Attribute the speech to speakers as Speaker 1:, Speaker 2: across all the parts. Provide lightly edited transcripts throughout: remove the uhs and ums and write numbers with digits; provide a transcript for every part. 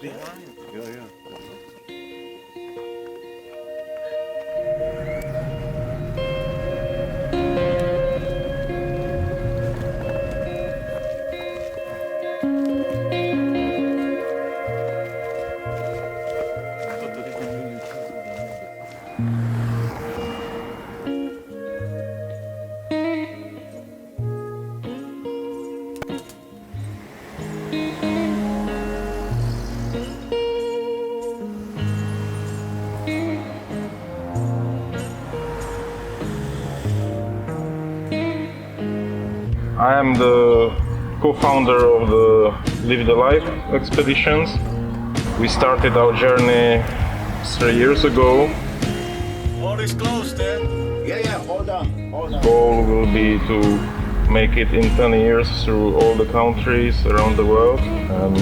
Speaker 1: I am the co-founder of the Live the Life expeditions. We started our journey 3 years ago.
Speaker 2: All is closed, eh?
Speaker 3: Yeah, hold on.
Speaker 1: The goal will be to make it in 10 years through all the countries around the world, and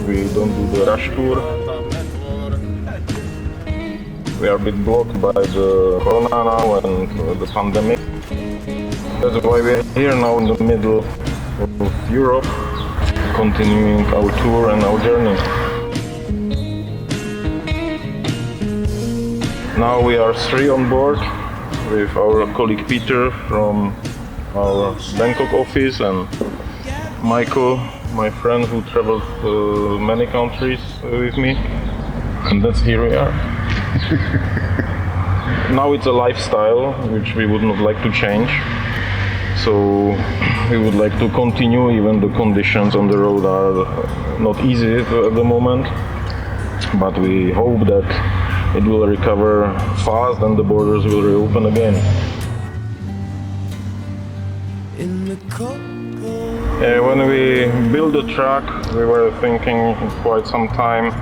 Speaker 1: we don't do the rush tour. We are a bit blocked by the corona now and the pandemic. That's why we are here now in the middle of Europe, continuing our tour and our journey. Now we are 3 on board with our colleague Peter from our Bangkok office and Michael, my friend who traveled many countries with me. And that's here we are. Now it's a lifestyle which we would not like to change. So we would like to continue even the conditions on the road are not easy at the moment. But we hope that it will recover fast and the borders will reopen again. When we built the truck, we were thinking quite some time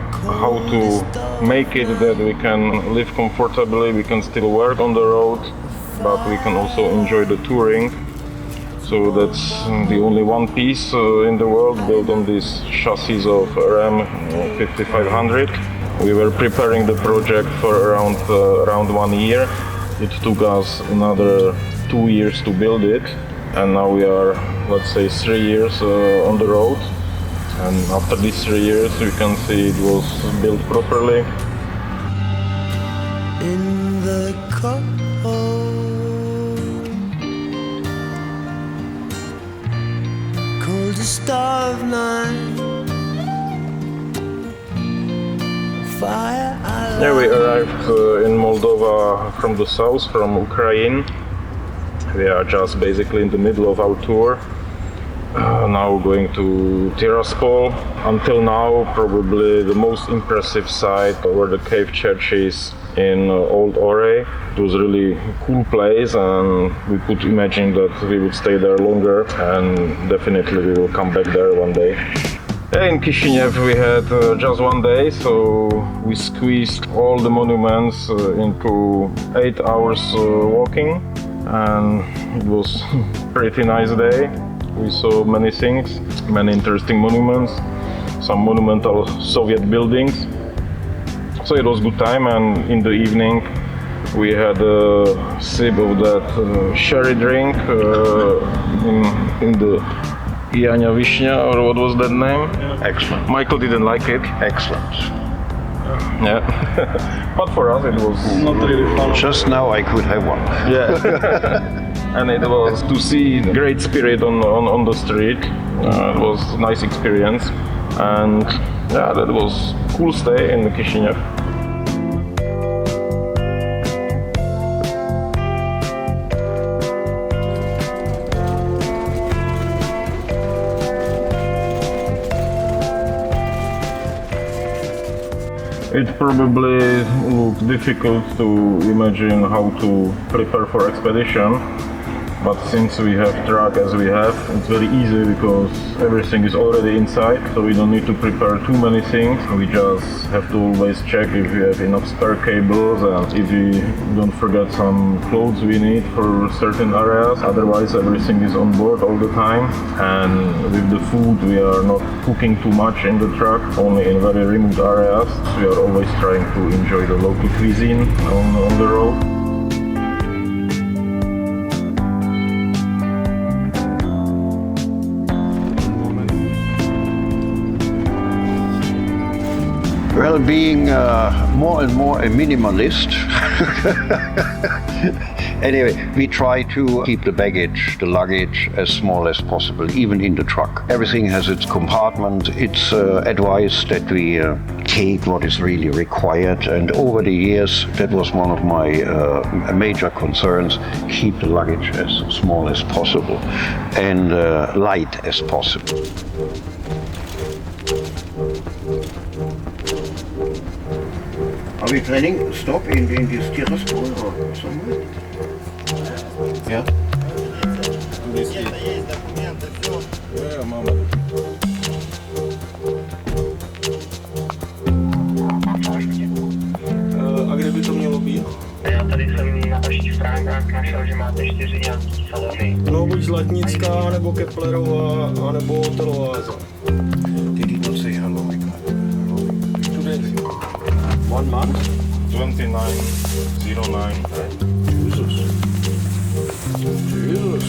Speaker 1: how to make it that we can live comfortably, we can still work on the road, but we can also enjoy the touring. So that's the only one piece in the world built on these chassis of Ram 5500. We were preparing the project for around 1 year. It took us another 2 years to build it, and now we are, let's say, 3 years on the road. And after these 3 years, we can see it was built properly.
Speaker 4: In the cold, coldest of night, fire.
Speaker 1: Yeah, we arrived in Moldova from the south, from Ukraine. We are just basically in the middle of our tour. Now going to Tiraspol. Until now, probably the most impressive site were the cave churches in Old Ore. It was really cool place, and we could imagine that we would stay there longer, and definitely we will come back there one day. In Kishinev we had just 1 day, so we squeezed all the monuments into 8 hours walking, and it was pretty nice day. We saw many things, many interesting monuments, some monumental Soviet buildings. So it was good time, and in the evening we had a sip of that sherry drink in the Jania Vishnya, or what was that name?
Speaker 3: Excellent.
Speaker 1: Michael didn't like it.
Speaker 3: Excellent.
Speaker 1: Yeah. But for us it was not really fun.
Speaker 3: Just now I could have one.
Speaker 1: Yeah. And it was to see great spirit on the street. It was a nice experience, and yeah, that was cool stay in Kishinev. It probably looks difficult to imagine how to prepare for expedition. But since we have truck as we have, it's very easy because everything is already inside, so we don't need to prepare too many things. We just have to always check if we have enough spare cables and if we don't forget some clothes we need for certain areas. Otherwise everything is on board all the time. And with the food we are not cooking too much in the truck, only in very remote areas. We are always trying to enjoy the local cuisine on the road.
Speaker 3: Well, being more and more a minimalist. Anyway, we try to keep the baggage, the luggage, as small as possible, even in the truck. Everything has its compartment. It's advised that we take what is really required. And over the years, that was one of my major concerns, keep the luggage as small as possible and light as possible. Are we planning to stop in this Tiraspol or somewhere? Yeah.
Speaker 2: Есть документы, все.
Speaker 1: Yeah, mama.
Speaker 2: A kde by to mělo být?
Speaker 5: Já tady jsem na vašich stránkách našel, že máte 4 nějaký salony.
Speaker 2: No buď Zlatnická, nebo Keplerová, anebo Telováza.
Speaker 3: Did he not say hello?
Speaker 2: Today. 1 month?
Speaker 1: 2909.
Speaker 2: Jesus. Jesus.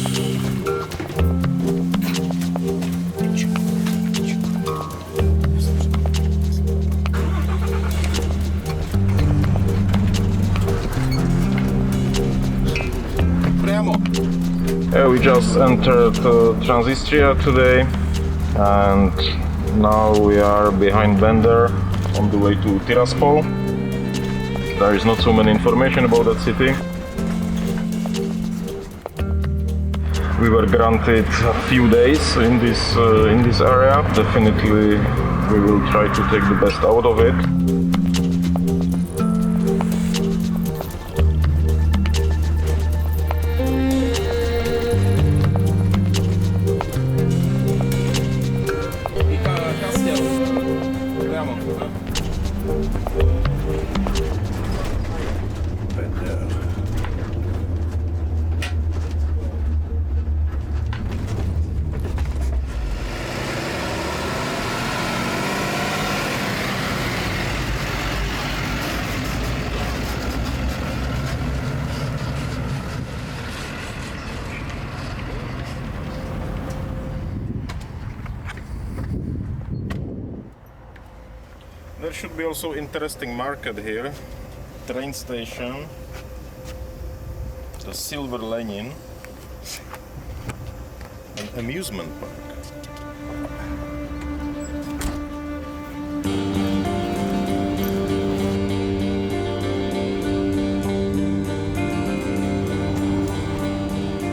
Speaker 1: Yeah, we just entered Transistria today, and now we are behind Bender on the way to Tiraspol. There is not so many information about that city. We were granted a few days in this area. Definitely, we will try to take the best out of it. There should be also interesting market here, train station, the Silver Lenin, an amusement park.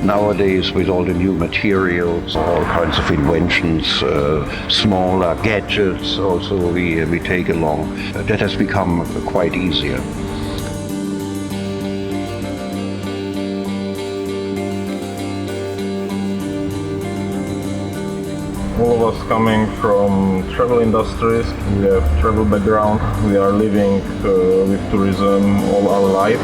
Speaker 3: Nowadays, with all the new materials, all kinds of inventions, smaller gadgets also we take along, that has become quite easier.
Speaker 1: All of us coming from travel industries, we have travel background, we are living with tourism all our life.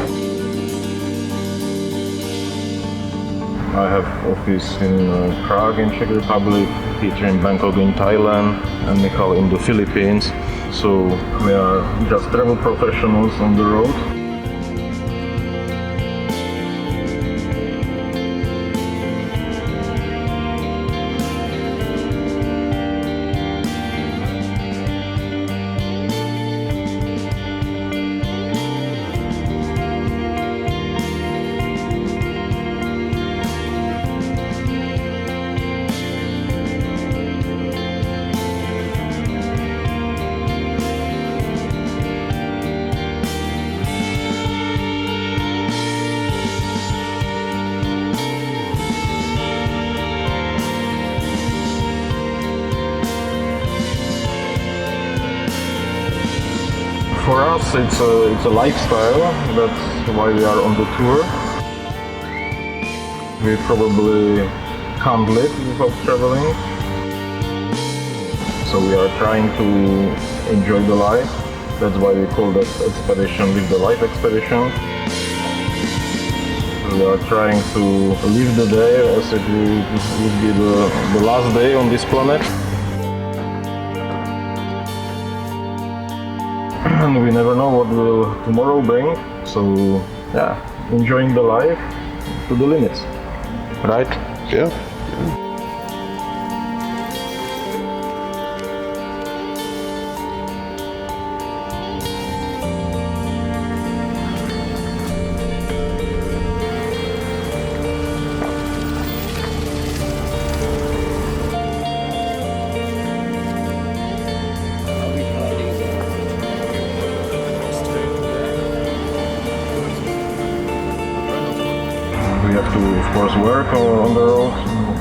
Speaker 1: I have office in Prague in Czech Republic, Peter in Bangkok in Thailand, and Michael in the Philippines. So we are just travel professionals on the road. For us, it's a lifestyle. That's why we are on the tour. We probably can't live without traveling. So we are trying to enjoy the life. That's why we call that expedition Live the Life expedition. We are trying to live the day as if it would be the last day on this planet. And we never know what will tomorrow bring, so yeah, enjoying the life to the limits, right?
Speaker 3: Yeah.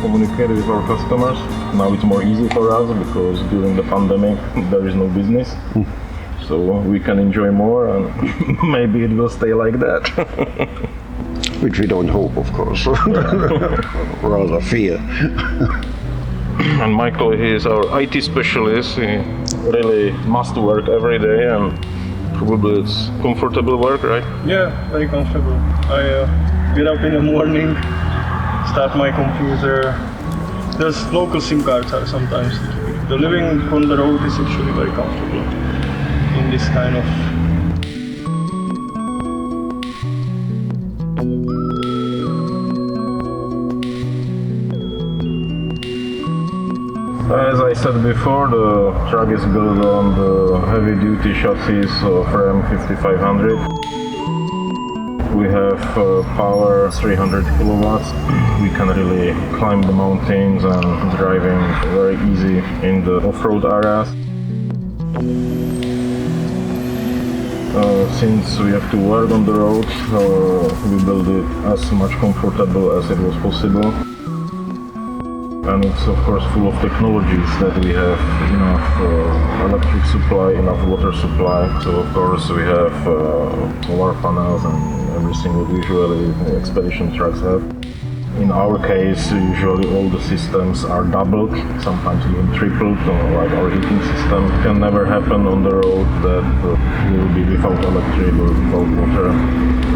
Speaker 1: communicate with our customers. Now it's more easy for us because during the pandemic there is no business. So we can enjoy more and maybe it will stay like that.
Speaker 3: Which we don't hope, of course. Rather fear.
Speaker 1: And Michael, he is our IT specialist. He really must work every day and probably it's comfortable work, right?
Speaker 2: Yeah, very comfortable. I get up in the morning, start my computer. There's local SIM cards are sometimes. The living on the road is actually very comfortable in this kind of.
Speaker 1: As I said before, the truck is built on the heavy-duty chassis of Ram 5500. We have power 300 kilowatts. We can really climb the mountains and driving very easy in the off-road areas. Since we have to work on the road, we built it as much comfortable as it was possible. And it's of course full of technologies that we have enough electric supply, enough water supply. So of course we have solar panels and everything what usually expedition trucks have. In our case, usually all the systems are doubled, sometimes even tripled, like our heating system. It can never happen on the road that we will be without electric or without water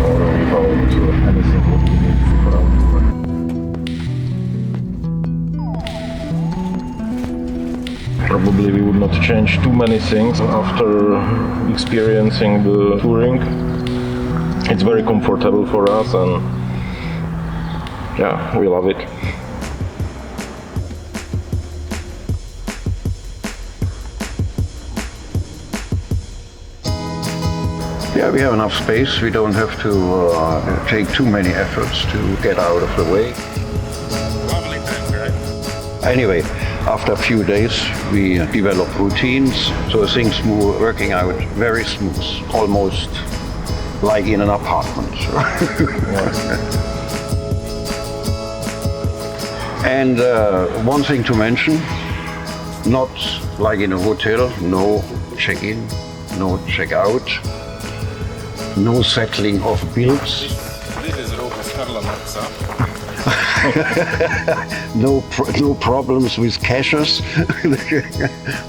Speaker 1: or without anything what we need for our work. Probably we would not change too many things after experiencing the touring. It's very comfortable for us and yeah, we love it.
Speaker 3: Yeah, we have enough space. We don't have to take too many efforts to get out of the way.
Speaker 1: Lovely time, right?
Speaker 3: Anyway, after a few days, we develop routines, so things move, working out very smooth, almost like in an apartment. And one thing to mention, not like in a hotel, no check-in, no check-out, no settling of bills. No problems with cashes.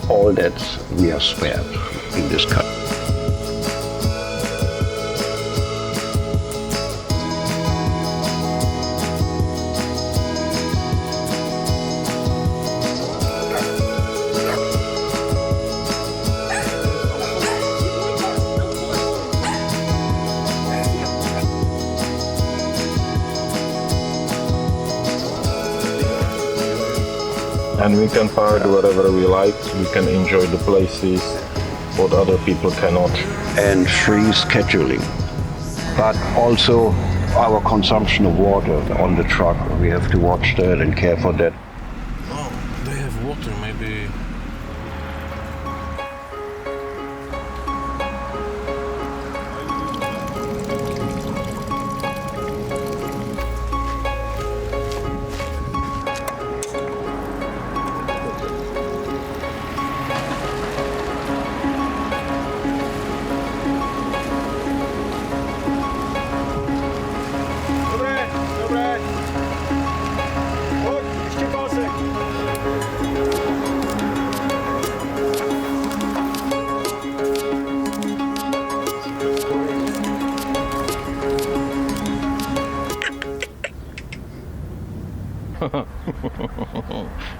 Speaker 3: All that we are spared in this country.
Speaker 1: And we can park wherever we like, we can enjoy the places what other people cannot.
Speaker 3: And free scheduling. But also our consumption of water on the truck, we have to watch that and care for that.
Speaker 1: Oh, they have water, maybe.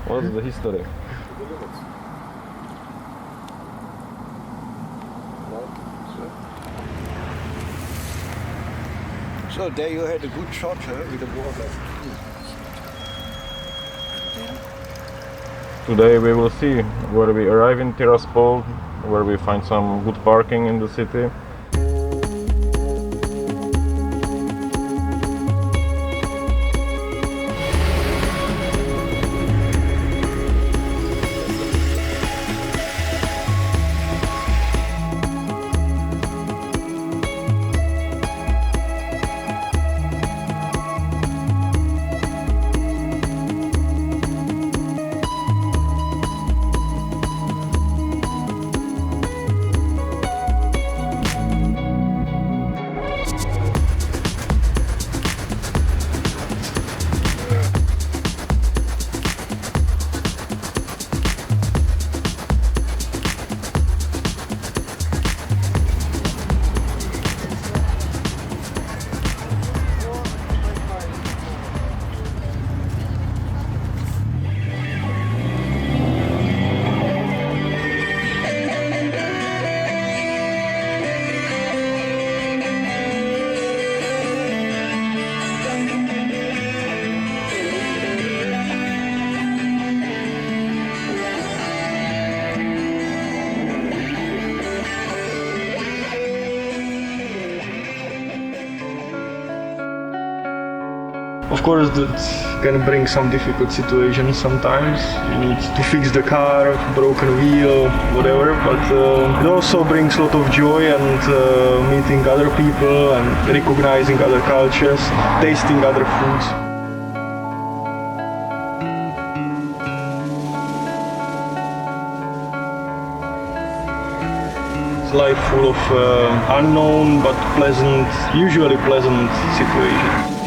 Speaker 1: What's the history?
Speaker 3: So there you had a good shot with the water.
Speaker 1: Today we will see where we arrive in Tiraspol, where we find some good parking in the city.
Speaker 2: Of course, that can bring some difficult situations sometimes. You need to fix the car, broken wheel, whatever. But it also brings a lot of joy and meeting other people and recognizing other cultures, tasting other foods. Life full of unknown but pleasant, usually pleasant situations.